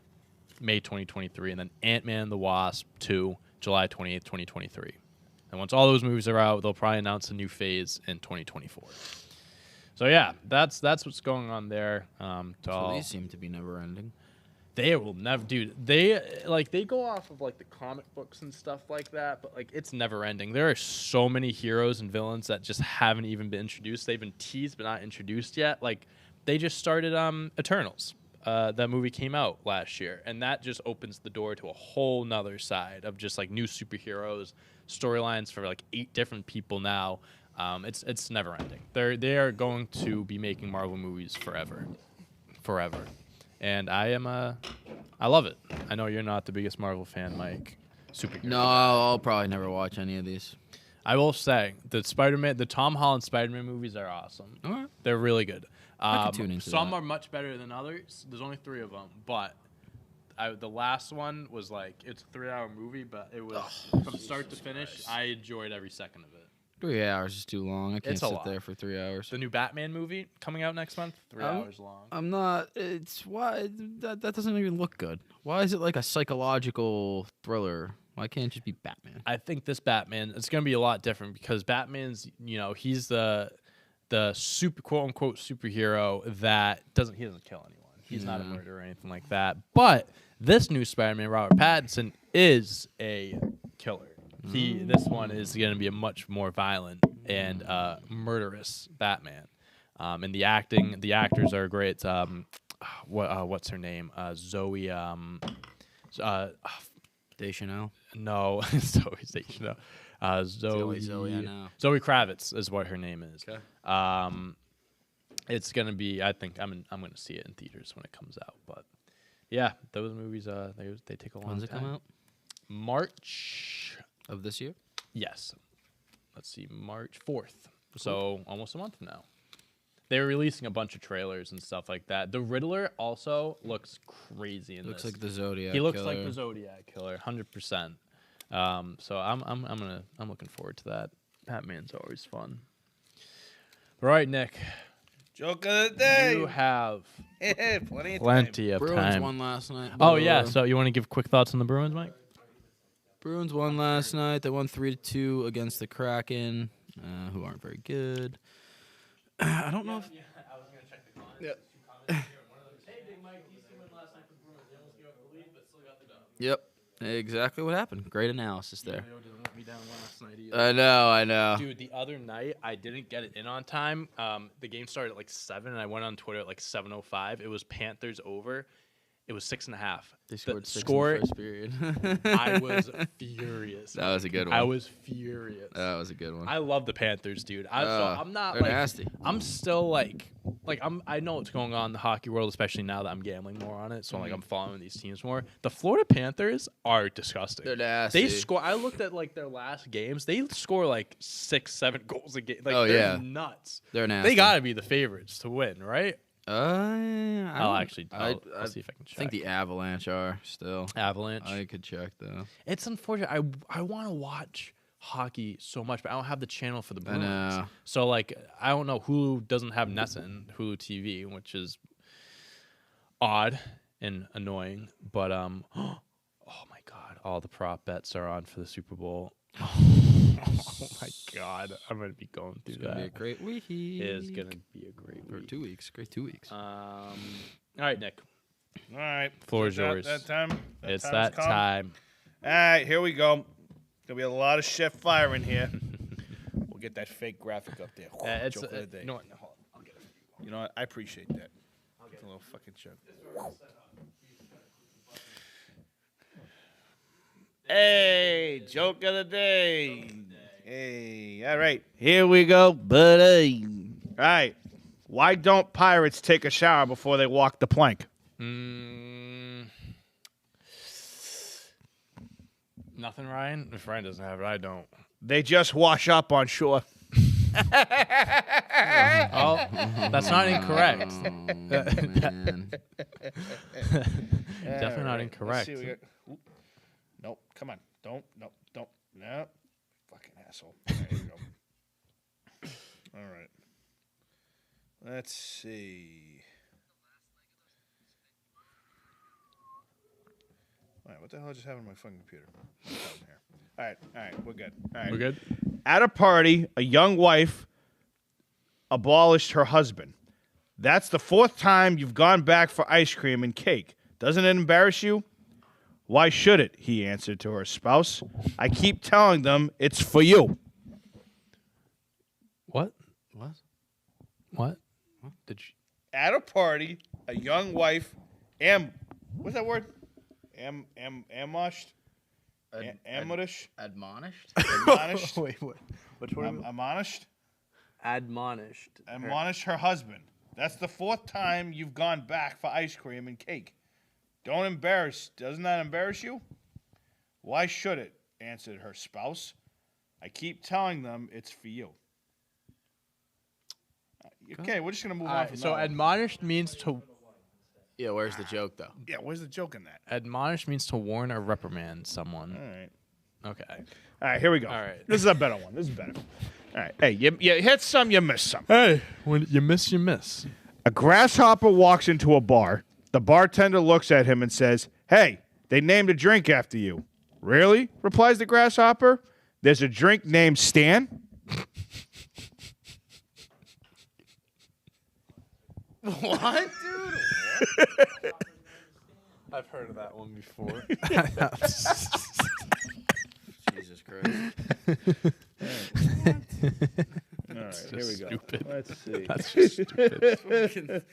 May 2023. And then Ant-Man and the Wasp 2, July 28th, 2023. And once all those movies are out, they'll probably announce a new phase in 2024. So, yeah, that's what's going on there. So these seem to be never ending. They will never, dude. They go off of like the comic books and stuff like that, but like it's never ending. There are so many heroes and villains that just haven't even been introduced. They've been teased but not introduced yet. Like they just started Eternals. That movie came out last year, and that just opens the door to a whole nother side of just like new superheroes, storylines for like 8 different people now. It's never ending. They are going to be making Marvel movies forever. and I love it. I know you're not the biggest Marvel fan, Mike. Superhero. No, I'll probably never watch any of these. I will say the Tom Holland Spider-Man movies are awesome. All right. They're really good. I could tune into Some that. are much better than others. There's only 3 of them, but the last one was like it's a 3-hour movie, but it was from start to finish. I enjoyed every second of it. 3 hours is too long. I can't It's a sit lot. there for 3 hours. The new Batman movie coming out next month, 3 hours long. I'm not. It's why that doesn't even look good. Why is it like a psychological thriller? Why can't it just be Batman? I think this Batman it's going to be a lot different because Batman's he's the super quote unquote superhero that doesn't kill anyone. He's not a murderer or anything like that. But this new Spider-Man, Robert Pattinson, is a killer. This one is going to be a much more violent and murderous Batman. And the actors are great. What's her name? Zoe. Deschanel. No, Zoe Deschanel. Zoe, I know. Zoe Kravitz is what her name is. Okay. It's gonna be. I think I'm gonna see it in theaters when it comes out. But yeah, those movies. They take a long When's it time. come out? March. Of this year? Yes. Let's see, March 4th. So almost a month from now. They're releasing a bunch of trailers and stuff like that. The Riddler also looks crazy in Looks this. like the Zodiac. He looks killer. like the Zodiac killer, 100%. So I'm looking forward to that. Batman's always fun. All right, Nick, Joke of the day. you have Plenty of plenty of Bruins time. won last night. Oh yeah, so you want to give quick thoughts on the Bruins, Mike? Bruins won last night. They won 3-2 against the Kraken, who aren't very good. I don't know if. I was gonna check the comments. Yeah. Hey, Big Mike, these two win last night for Bruins. They almost gave up the lead, but still got the dub. Yep, exactly what happened. Great analysis there. Leo didn't let me down last night either. I know. Dude, the other night I didn't get it in on time. The game started at like 7, and I went on Twitter at like 7:05. It was Panthers over. It was 6.5. They scored The 6 score. in the first period. I was furious. That was a good one. I was furious. That was a good one. I love the Panthers, dude. I'm not they're like nasty. I'm still like I know what's going on in the hockey world, especially now that I'm gambling more on it. So like I'm following these teams more. The Florida Panthers are disgusting. They're nasty. They score. I looked at like their last games. They score like 6-7 goals a game. Like Oh, they're yeah. nuts. They're nasty. They gotta be the favorites to win, right? I'll I'll see if I can check. think the Avalanche are still. Avalanche. I could check though. It's unfortunate. I want to watch hockey so much, but I don't have the channel for the I Bruins. know. So like I don't know. Hulu doesn't have NESN, Hulu TV, which is odd and annoying. But oh my god, all the prop bets are on for the Super Bowl. Oh my god, I'm gonna be going through It's gonna that. be a great week. It is gonna be a great Or week. 2 weeks. Great 2 weeks. All right, Nick. All right. Floor is That- yours. That time. It's time that has come. time. All right, here we go. Gonna be a lot of chef fire in here. We'll get that fake graphic up there. It's Joke of the day. you know what? Hold on. I'll get it. You know what? I appreciate that. It's a little fucking joke. Hey, joke of the day. Hey, all right, here we go, buddy. All right, why don't pirates take a shower before they walk the plank? Nothing, Ryan. If Ryan doesn't have it, I don't. They just wash up on shore. Oh, that's not incorrect. Oh, man. Definitely not Let's incorrect. see, we got- oop. Nope, come on. Don't. No. Fucking asshole. There you go. All right. Let's see. All right, what the hell just happened to my fucking computer? All right, we're good. All right. We're good. At a party, a young wife abolished her husband. That's the 4th time you've gone back for ice cream and cake. Doesn't it embarrass you? Why should it? He answered to her spouse. I keep telling them it's for you. What? What? What? Did you? At a party, a young wife, what's that word? Amushed? Admonished? Admonished? Admonished? Wait, what? Which one? Admonished? Admonished. Admonished her husband. That's the 4th time you've gone back for ice cream and cake. Doesn't that embarrass you? Why should it? Answered her spouse. I keep telling them it's for you. Okay, we're just going to move on from So that one. admonished means to Yeah, where's the joke though? Yeah, where's the joke in that? admonish means to warn or reprimand someone. All right. Okay. All right, here we go. All right. This is a better one. This is better. All right. Hey, you hit some, you miss some. Hey, when you miss, you miss. A grasshopper walks into a bar. The bartender looks at him and says, "Hey, they named a drink after you." "Really?" replies the grasshopper. "There's a drink named Stan." What, dude? I've heard of that one before. Jesus Christ. All right, here we go. stupid. Let's see. That's just stupid.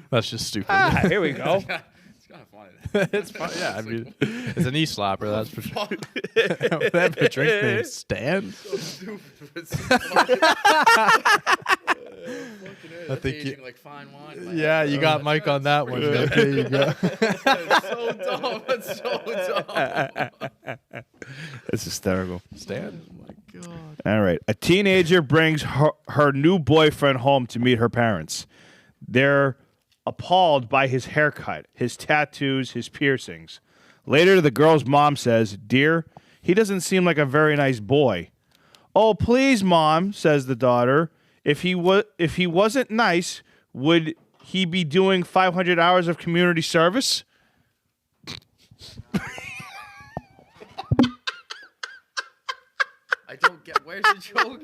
That's just stupid. Here we go. It's kind of funny. It's fun. Yeah, I mean, it's an e-slapper, that's for sure. They have a drink named Stan. I think you, like fine wine. yeah, you got Mike on that one. Okay, you go. That's so dumb. That's so dumb. That's hysterical. Stan. All right. A teenager brings her new boyfriend home to meet her parents. They're appalled by his haircut, his tattoos, his piercings. Later, the girl's mom says, "Dear, he doesn't seem like a very nice boy." "Oh, please, Mom," says the daughter. If he wasn't nice, would he be doing 500 hours of community service?" I don't get. Where's the joke?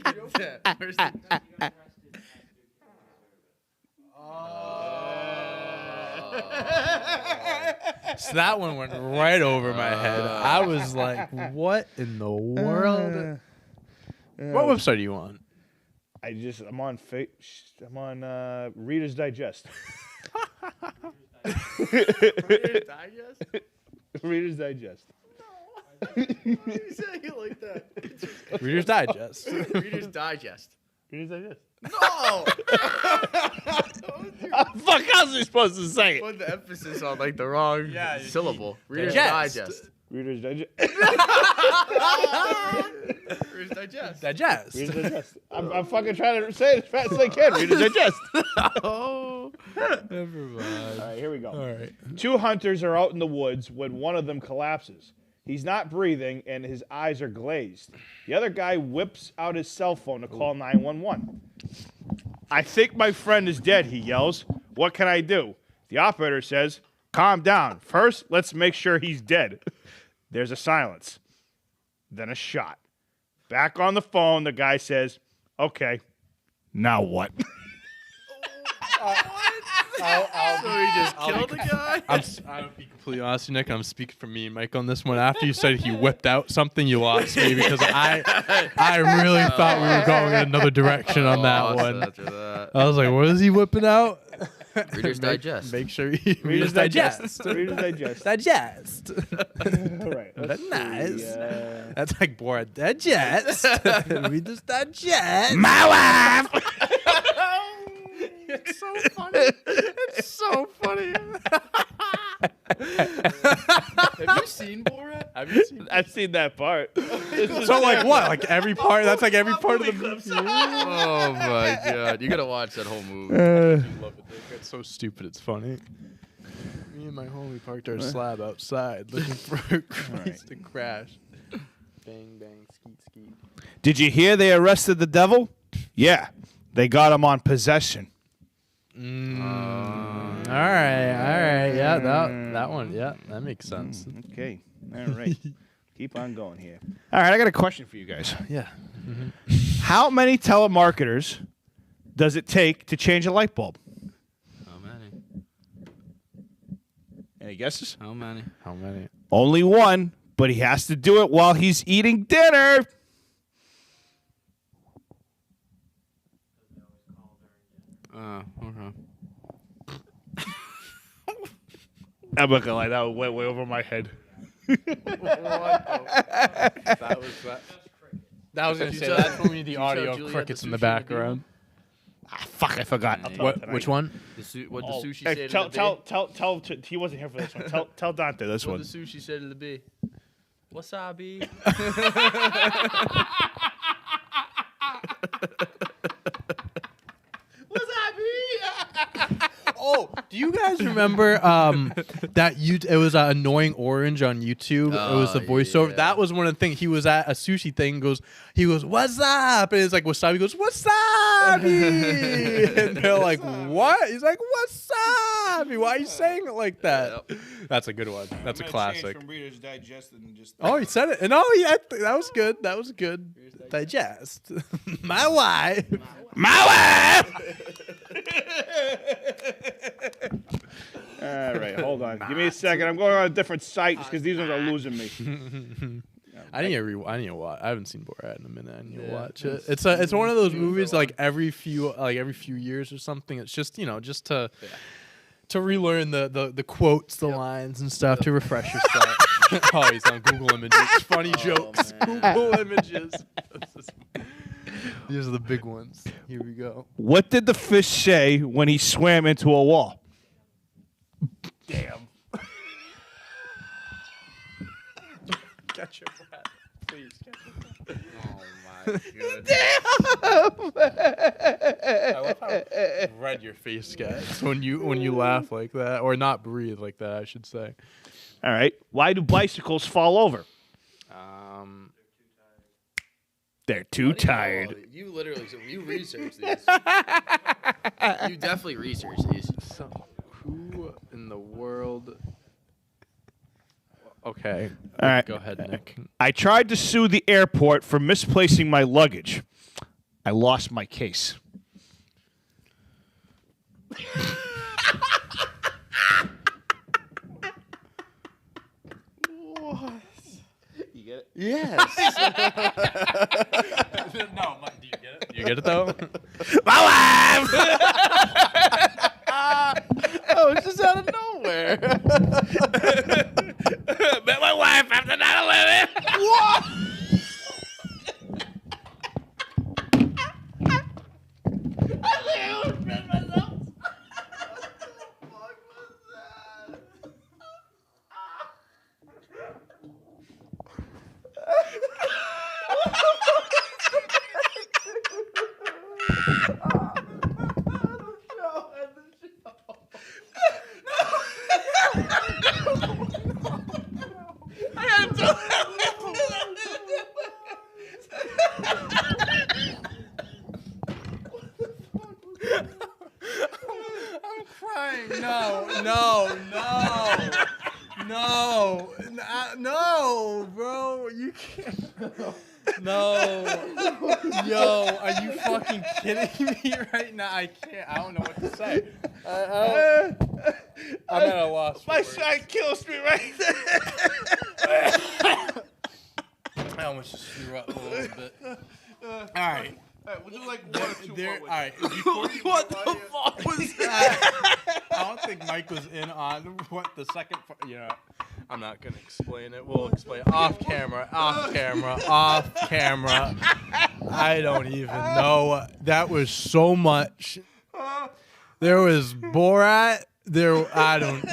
Where's the... So that one went right over my head. I was like, what in the world? What website are you on? I'm on Reader's Digest. Reader's Digest? Reader's Digest. You say it like that. Reader's Digest. Reader's Digest. Reader's Digest. No! Fuck else are you supposed to say it? Put the emphasis on like the wrong syllable. Reader's Digest. Digest. Reader's Digest. Reader's Digest. Digest. Reader's Digest. I'm fucking trying to say it as fast as I can. Reader's Digest. Oh, never mind. All right, here we go. All right. 2 hunters are out in the woods when one of them collapses. He's not breathing and his eyes are glazed. The other guy whips out his cell phone to call 911. "I think my friend is dead," he yells. "What can I do?" The operator says, "Calm down. First, let's make sure he's dead." There's a silence. Then a shot. Back on the phone, the guy says, "Okay, now what?" So he just killed the guy? I'll be completely honest with you, Nick. I'm speaking for me and Mike on this one. After you said he whipped out something, you lost me because I really thought we were going in another direction on that one. After that. I was like, what is he whipping out? Reader's Digest. Make sure he Reader's Digest. Reader's Digest. Digest. All right. That's let's nice. see, That's like Borat. Digest. Reader's Digest. My wife! It's so funny. It's so funny. Have you seen Borat? Have you seen? I've seen that part. So like what? Like every part? That's like every part of the movie. Oh my god. You gotta watch that whole movie. Love it. It's so stupid. It's funny. Me and my homie parked our slab outside looking for a place to crash. Bang bang skeet skeet. Did you hear they arrested the devil? Yeah, they got him on possession. All right. Yeah, that one. Yeah, that makes sense. Okay, all right. Keep on going here. All right, I got a question for you guys. Yeah. How many telemarketers does it take to change a light bulb? How many? Any guesses? How many? How many? Only one, but he has to do it while he's eating dinner. Okay. I'm not gonna lie, that went way over my head. That was that. That was gonna say that's when we need the you audio show Juliet crickets the in the sushi background. Fuck, I forgot. I'll tell him tonight. Which one? What the sushi Hey, say tell, to the bee? tell. He wasn't here for this one. Tell Dante this What one. the sushi say to the bee? Wasabi. Oh, do you guys remember it was Annoying Orange on YouTube? It was the voiceover. yeah. That was one of the things. He was at a sushi thing. He goes, "What's up?" And it's like wasabi. He goes, "Wasabi," and they're like, "What?" He's like, "Wasabi." Why are you saying it like that? That's a good one. That's a classic. From Reader's Digest and just. Oh, he said it. And that was good. That was good. Digest. My wife. My wife. All right, hold on. Give me a second. I'm going on a different site just because these ones are losing me. I need to watch. I haven't seen Borat in a minute. I need to watch it. It's one of those movies like every few years or something. It's just to relearn the quotes, the lines and stuff to refresh yourself. Oh, he's on Google Images. Funny jokes. Man. Google Images. These are the big ones. Here we go. What did the fish say when he swam into a wall? Damn. Catch your breath, please. Oh my goodness. I love how red your face gets when you laugh like that, or not breathe like that, I should say. All right. Why do bicycles fall over? They're too tired. You literally, you researched these. You definitely researched these. So, who in the world? Okay. All right. Go ahead, Nick. I tried to sue the airport for misplacing my luggage. I lost my case. You get it? Yes. No, Mike, do you get it? Do you get it though? My wife! Oh, it's just out of nowhere. Met my wife after 9/11. What? I'm crying. No, bro. You can't. No. Yo, are you fucking kidding me right now? I can't. I don't know what to say. I'm at a loss. My side kills me right there. I almost just threw up a little bit. All right. We'll do like one or two more. All right. What the fuck was that? I don't think Mike was in on what the second. I'm not gonna explain it. We'll explain off camera. I don't even know. That was so much. There was Borat. I don't.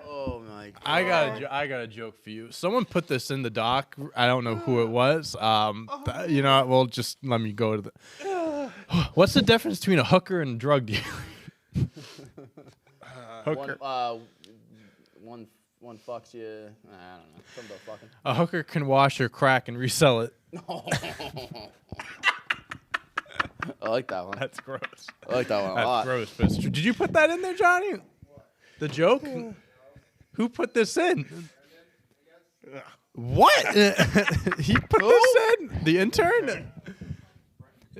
Oh my god. I got a joke for you. Someone put this in the doc. I don't know who it was. Well, just let me go to the. What's the difference between a hooker and a drug dealer? Hooker. One fucks you. I don't know. Something about fucking. A hooker can wash her crack and resell it. I like that one. That's gross. I like that one a That's lot. gross. But it's true. Did you put that in there, Johnny? The joke? Who put this in? What? He put this in? The intern?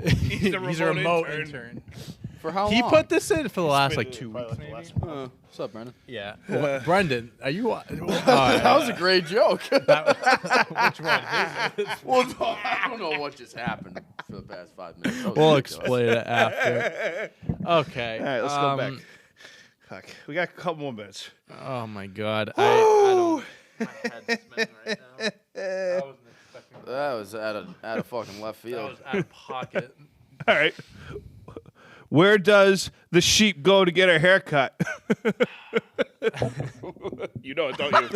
He's a a remote intern. For how long? He put this in for the last like 2 weeks. Probably like the Maybe? last What's up, Brendan? Yeah. Brendan, are you? That was a great joke. Which one? Well, I don't know what just happened for the past 5 minutes. That was We'll ridiculous. explain it after. Okay. All right, let's go back. Fuck. We got a couple more minutes. Oh my God. I don't. My head's spinning right now. I wasn't expecting that. That was out of fucking left That field. was out of pocket. All right. Where does the sheep go to get her hair cut? You know it, don't you?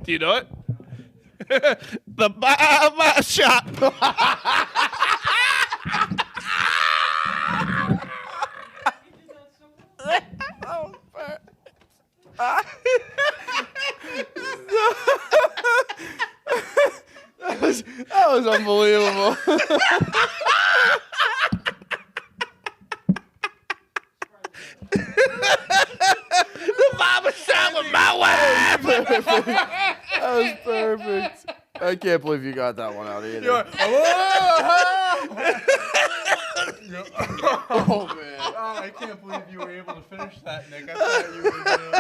Do you know it? The barber shop. That was unbelievable. The barber shop with my wife. That was perfect. I can't believe you got that one out either. Oh man. Oh, I can't believe you were able to finish that, Nick. I thought you were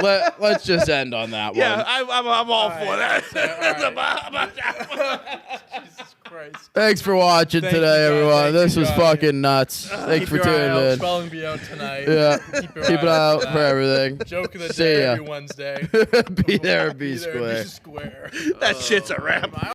gonna... Let's just end on that Yeah, one. I'm all for that. all The barber shop. Jesus Christ. Thanks for watching Thank you, today, guys. everyone. Thank This you, was guys. fucking nuts. Thanks for Keep your eye tuning out. in. Spelling bee out tonight. Yeah. Keep Keep an eye out for that. everything. Joke of the See day ya. every Wednesday. Be there, or be Be there, square. be square. That shit's a wrap.